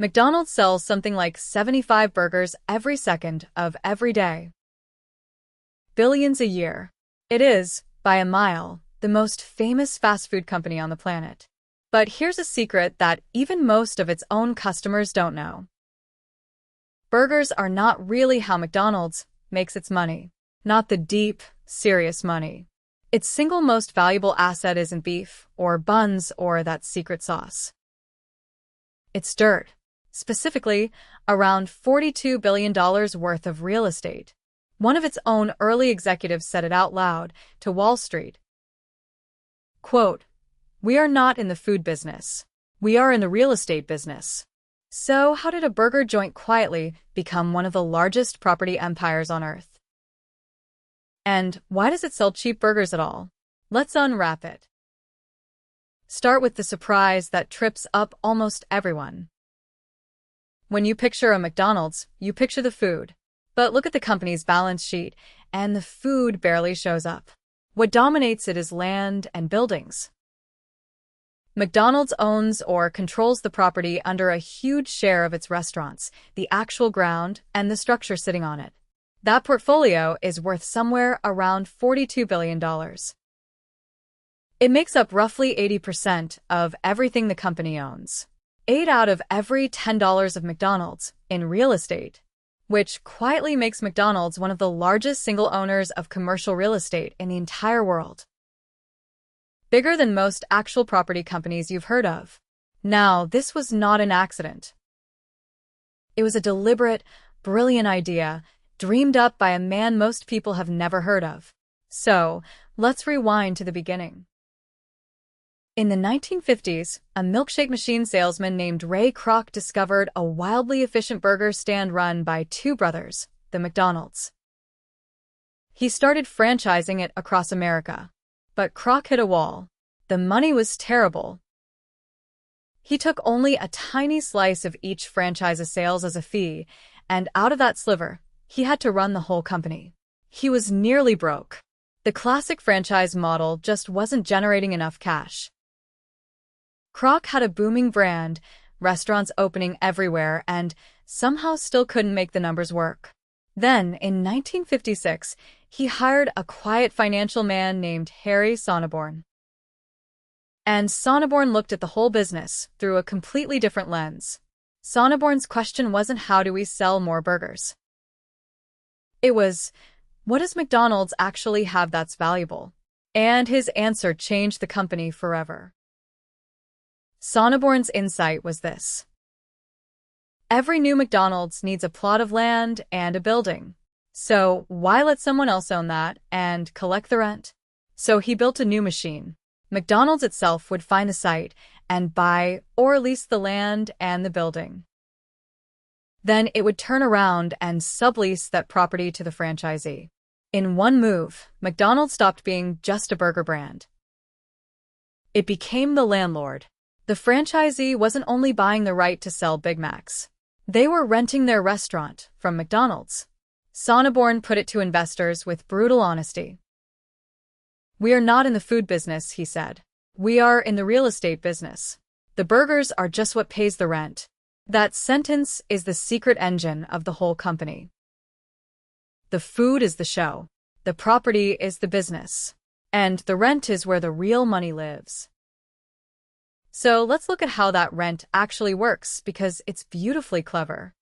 McDonald's sells something like 75 burgers every second of every day. Billions a year. It is, by a mile, the most famous fast food company on the planet. But here's a secret that even most of its own customers don't know. Burgers are not really how McDonald's makes its money. Not the deep, serious money. Its single most valuable asset isn't beef, or buns, or that secret sauce. It's dirt. Specifically, around $42 billion worth of real estate. One of its own early executives said it out loud to Wall Street. Quote, "We are not in the food business. We are in the real estate business." So how did a burger joint quietly become one of the largest property empires on earth? And why does it sell cheap burgers at all? Let's unwrap it. Start with the surprise that trips up almost everyone. When you picture a McDonald's, you picture the food. But look at the company's balance sheet, and the food barely shows up. What dominates it is land and buildings. McDonald's owns or controls the property under a huge share of its restaurants, the actual ground, and the structure sitting on it. That portfolio is worth somewhere around $42 billion. It makes up roughly 80% of everything the company owns. 8 out of every $10 of McDonald's in real estate, which quietly makes McDonald's one of the largest single owners of commercial real estate in the entire world. Bigger than most actual property companies you've heard of. Now, this was not an accident. It was a deliberate, brilliant idea, dreamed up by a man most people have never heard of. So, let's rewind to the beginning. In the 1950s, a milkshake machine salesman named Ray Kroc discovered a wildly efficient burger stand run by two brothers, the McDonald's. He started franchising it across America. But Kroc hit a wall. The money was terrible. He took only a tiny slice of each franchise's sales as a fee, and out of that sliver, he had to run the whole company. He was nearly broke. The classic franchise model just wasn't generating enough cash. Kroc had a booming brand, restaurants opening everywhere, and somehow still couldn't make the numbers work. Then, in 1956, he hired a quiet financial man named Harry Sonneborn. And Sonneborn looked at the whole business through a completely different lens. Sonneborn's question wasn't how do we sell more burgers? It was, what does McDonald's actually have that's valuable? And his answer changed the company forever. Sonneborn's insight was this. Every new McDonald's needs a plot of land and a building. So why let someone else own that and collect the rent? So he built a new machine. McDonald's itself would find the site and buy or lease the land and the building. Then it would turn around and sublease that property to the franchisee. In one move, McDonald's stopped being just a burger brand. It became the landlord. The franchisee wasn't only buying the right to sell Big Macs. They were renting their restaurant from McDonald's. Sonneborn put it to investors with brutal honesty. "We are not in the food business," he said. "We are in the real estate business. The burgers are just what pays the rent." That sentence is the secret engine of the whole company. The food is the show. The property is the business. And the rent is where the real money lives. So let's look at how that rent actually works because it's beautifully clever.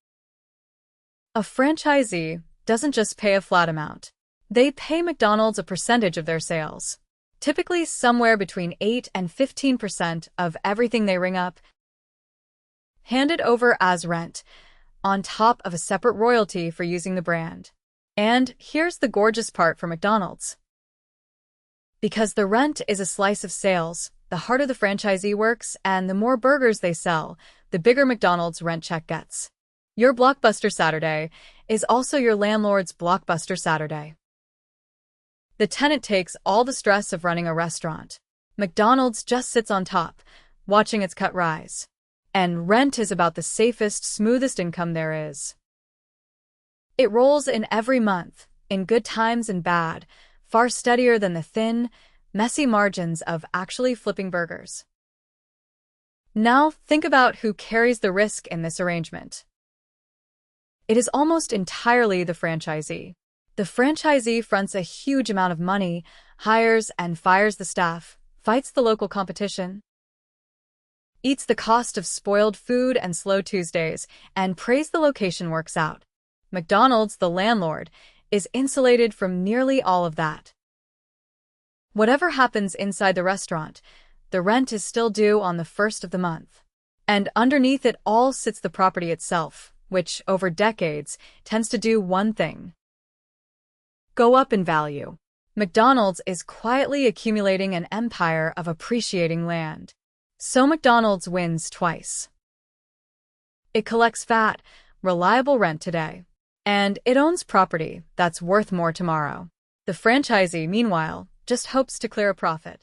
A franchisee doesn't just pay a flat amount. They pay McDonald's a percentage of their sales, typically somewhere between 8 and 15% of everything they ring up, handed over as rent, on top of a separate royalty for using the brand. And here's the gorgeous part for McDonald's. Because the rent is a slice of sales, the harder the franchisee works and the more burgers they sell, the bigger McDonald's rent check gets. Your Blockbuster Saturday is also your landlord's Blockbuster Saturday. The tenant takes all the stress of running a restaurant. McDonald's just sits on top, watching its cut rise. And rent is about the safest, smoothest income there is. It rolls in every month, in good times and bad, far steadier than the thin, messy margins of actually flipping burgers. Now think about who carries the risk in this arrangement. It is almost entirely the franchisee. The franchisee fronts a huge amount of money, hires and fires the staff, fights the local competition, eats the cost of spoiled food and slow Tuesdays, and prays the location works out. McDonald's, the landlord, is insulated from nearly all of that. Whatever happens inside the restaurant, the rent is still due on the first of the month. And underneath it all sits the property itself, which, over decades, tends to do one thing: go up in value. McDonald's is quietly accumulating an empire of appreciating land. So McDonald's wins twice. It collects fat, reliable rent today, and it owns property that's worth more tomorrow. The franchisee, meanwhile, just hopes to clear a profit.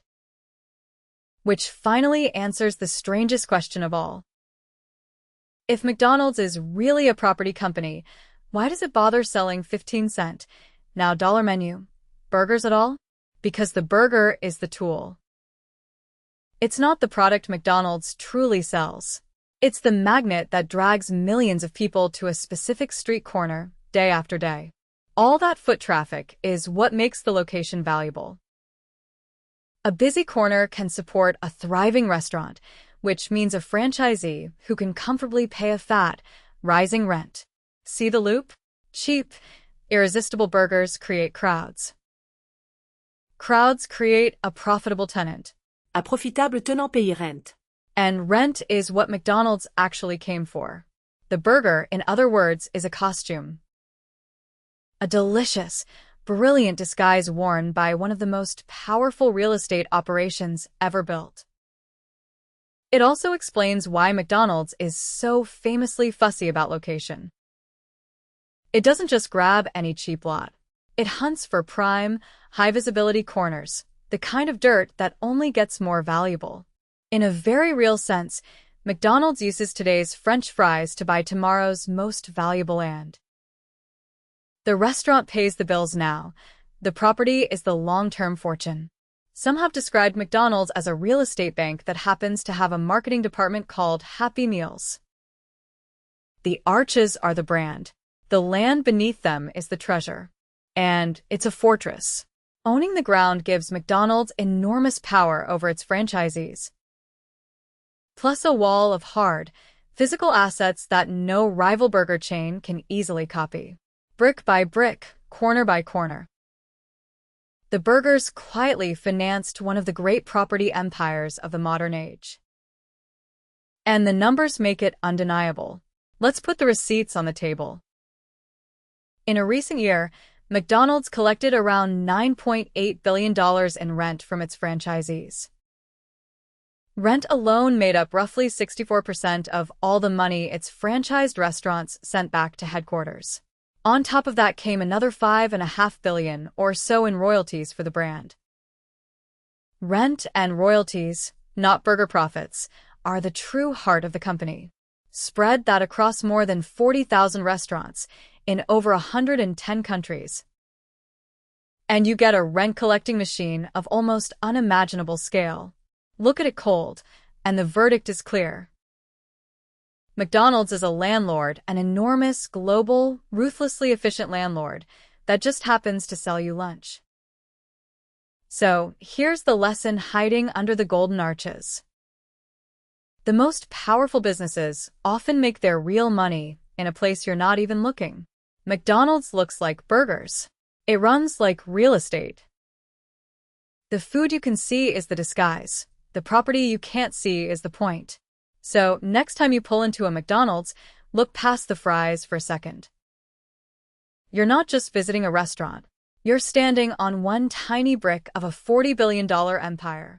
Which finally answers the strangest question of all. If McDonald's is really a property company, why does it bother selling 15-cent, now dollar menu, burgers at all? Because the burger is the tool. It's not the product McDonald's truly sells. It's the magnet that drags millions of people to a specific street corner, day after day. All that foot traffic is what makes the location valuable. A busy corner can support a thriving restaurant, which means a franchisee who can comfortably pay a fat, rising rent. See the loop? Cheap, irresistible burgers create crowds. Crowds create a profitable tenant. Un profitable tenant paye rent. And rent is what McDonald's actually came for. The burger, in other words, is a costume. A delicious, brilliant disguise worn by one of the most powerful real estate operations ever built. It also explains why McDonald's is so famously fussy about location. It doesn't just grab any cheap lot. It hunts for prime, high-visibility corners, the kind of dirt that only gets more valuable. In a very real sense, McDonald's uses today's French fries to buy tomorrow's most valuable land. The restaurant pays the bills now. The property is the long-term fortune. Some have described McDonald's as a real estate bank that happens to have a marketing department called Happy Meals. The arches are the brand. The land beneath them is the treasure. And it's a fortress. Owning the ground gives McDonald's enormous power over its franchisees. Plus a wall of hard, physical assets that no rival burger chain can easily copy. Brick by brick, corner by corner. The burgers quietly financed one of the great property empires of the modern age. And the numbers make it undeniable. Let's put the receipts on the table. In a recent year, McDonald's collected around $9.8 billion in rent from its franchisees. Rent alone made up roughly 64% of all the money its franchised restaurants sent back to headquarters. On top of that came another $5.5 billion or so in royalties for the brand. Rent and royalties, not burger profits, are the true heart of the company. Spread that across more than 40,000 restaurants in over 110 countries. And you get a rent-collecting machine of almost unimaginable scale. Look at it cold, and the verdict is clear. McDonald's is a landlord, an enormous, global, ruthlessly efficient landlord that just happens to sell you lunch. So, here's the lesson hiding under the golden arches. The most powerful businesses often make their real money in a place you're not even looking. McDonald's looks like burgers. It runs like real estate. The food you can see is the disguise. The property you can't see is the point. So, next time you pull into a McDonald's, look past the fries for a second. You're not just visiting a restaurant. You're standing on one tiny brick of a $40 billion empire.